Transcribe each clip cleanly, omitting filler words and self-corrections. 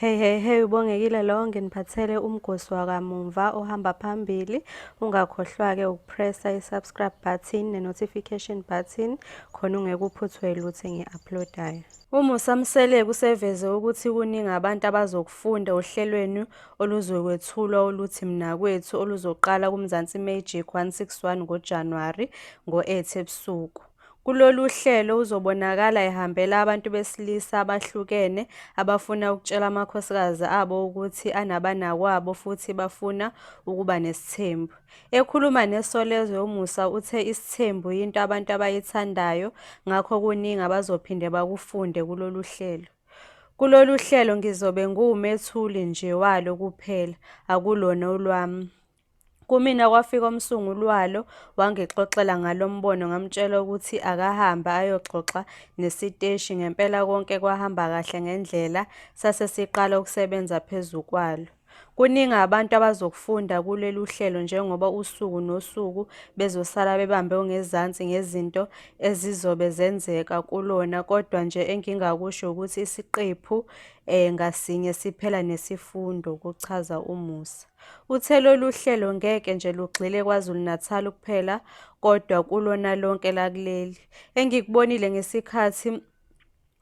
Hey, ubongekile lo nginiphathele umgosi wakamuva ohamba phambili. Ungakhohlwa-ke ukupressa i-subscribe button ne-notification button khona ungeke uphuthwe lutho engi-uploadayo. UMusa Mseleki useveze ukuthi kuningi abantu abazokufunda ohlelweni oluzokwethulwa oluthi Mnakwethu oluzoqala kuMzansi Magic 161 ngoJanuwari ngo-8 ebusuku. Kulolu hlelo uzobonakala ehambela abantu besilisa abahlukene abafuna ukutshela amakhosikazi abo ukuthi anabanakwabo futhi bafuna ukuba nesithembu. Ekhuluma neSolezwe uMusa uthe isithembu yinto abantu abayithandayo ngakho kuningi abazophinde bakufunde kulolu hlelo. Kulolu hlelo ngizobe nguwumethuli nje walo kuphela, akulona olwami. Kumina kwafika umsunguli walo wangixoxela ngalo mbono ngamtshela ukuthi akahambe ayoxoxa nesiteshi ngempela konke kwahamba kahle ngendlela sasesiqala ukusebenza phezu kwalo. Kuningi abantu abazokufunda kulolu hlelo njengoba usuku nosuku bezosala bebambe ongezansi ngezinto ezizobe zenzeka kulona, kodwa nje engingakusho ukuthi isiqephu ngasinye siphela nesifundo, kuchaza uMusa. Uthe lolu hlelo ngeke nje lugxile KwaZulu-Natal kuphela kodwa kulona lonke lakuleli. Engikubonile ngesikhathi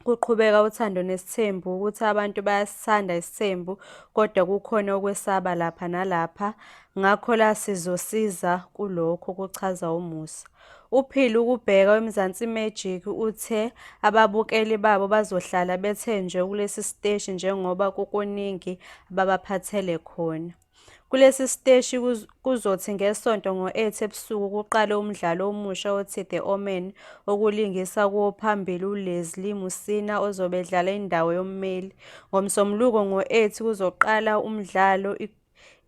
kuqhubeka uthando nesithembu ukuthi abantu bayasithanda isithembu kodwa kukhona ukwesaba lapha nalapha, ngakho la sizosiza kulokho, kuchaza uMusa. Uphile Ukubheka weMzansi Magic uthe ababukeli babo bazohlala bethe nje kulesi siteshi njengoba kukuningi ababaphathele khona. Kulesi siteshi kuzothi ngeSonto ngo-8 ebusuku kuqale umdlalo omusha othi The Omen okulingisa kuwo phambili uLeslie Musina ozobe edlala indawo yommeli. NgoMsombuluko ngo-8 kuzoqala umdlalo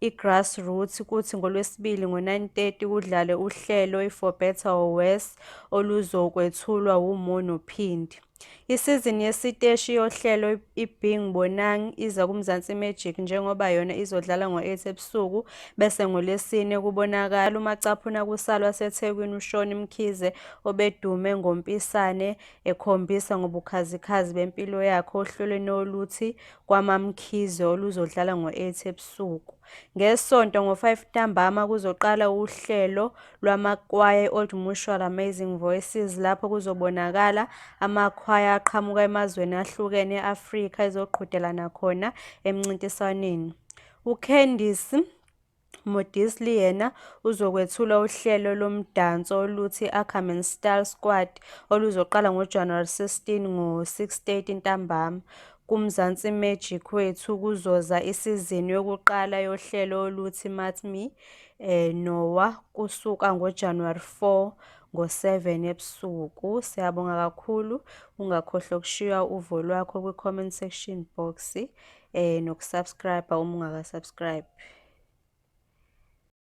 iGrassroots, kuthi ngoLwesibili ngo-9:30 kudlale uhlelo iFor Better or Worse oluzokwethulwa uMo noPhindi. Isizini yesiteshi yohlelo iBing Bonang iza kuMzansi Magic njengoba yona izodlala ngo-8 ebusuku bese ngoLwesine kubonakala uMacaphuna kusalwa seThekwini uShoni Mkhize obedume ngoMpisane ekhombisa ngobukhazikhazi bempilo yakhe ohlelweni oluthi KwaMaMkhize oluzodlala ngo-8 ebusuku. NgeSonto ngo-5 ntambama kuzoqala uhlelo lwamakwaya e-Old Mutual Amazing Voices lapho kuzobonakala amakwaya aqhamuka emazweni ahlukene e-Afrika ezoqhudelana khona emncintiswaneni. UCandice Modisli yena uzokwethula uhlelo lomdanso oluthi Ackerman Style Squad oluzoqala ngoJanuwari 16 ngo-6:30 ntambama. KuMzansi Magic wethu kuzoza isizini yokuqala yohlelo oluthi Mat Me Noah kusuka ngoJanuwari 4 ngo-7 ebusuku. Siyabonga kakhulu, ungakhohlwa ukushiya uvo lwakho kwi-comment section box nokusubscribe uma ungakasubscribe.